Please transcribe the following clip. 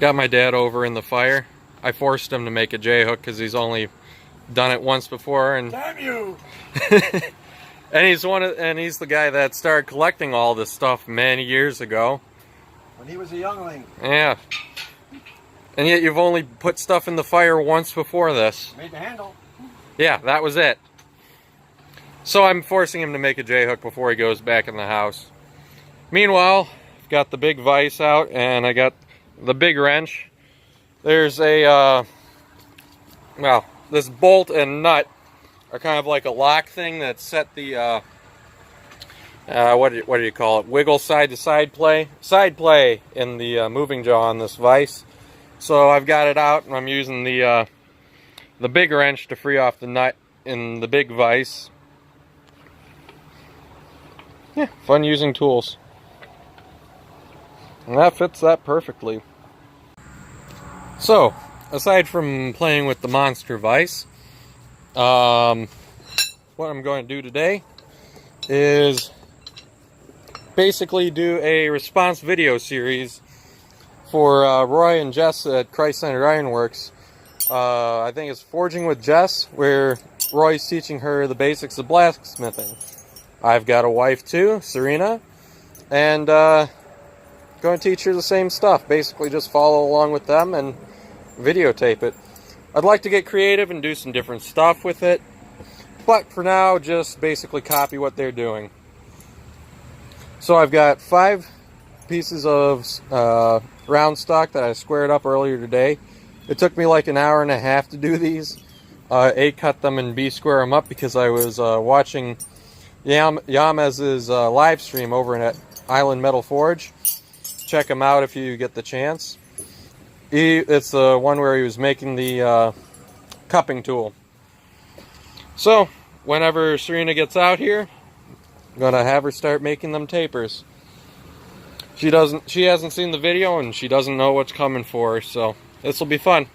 Got my dad over in the fire. I forced him to make a J-hook because he's only done it once before, and damn you! and he's the guy that started collecting all this stuff many years ago. When he was a youngling. Yeah. And yet you've only put stuff in the fire once before this. Made the handle. Yeah, that was it. So I'm forcing him to make a J-hook before he goes back in the house. Meanwhile, I've got the big vise out and I got the big wrench. There's a, well, this bolt and nut are kind of like a lock thing that set the, what do you call it? Wiggle side to side play in the moving jaw on this vise. So I've got it out and I'm using the big wrench to free off the nut in the big vise. Yeah, fun using tools. And that fits that perfectly. So, aside from playing with the monster vise, what I'm going to do today is basically do a response video series for Roy and Jess at Christ-Centered Ironworks. I think it's Forging with Jess, where Roy's teaching her the basics of blacksmithing. I've got a wife too, Sarina, and going to teach her the same stuff. Basically just follow along with them and videotape it. I'd like to get creative and do some different stuff with it, but for now just basically copy what they're doing. So I've got 5 pieces of round stock that I squared up earlier today. It took me like an hour and a half to do these. A, cut them, and B, square them up because I was watching Yamez's live stream over at Island Metal Forge. Check him out if you get the chance. It's the one where he was making the cupping tool. So, whenever Sarina gets out here, I'm gonna have her start making them tapers. She hasn't seen the video and she doesn't know what's coming for her, so this will be fun.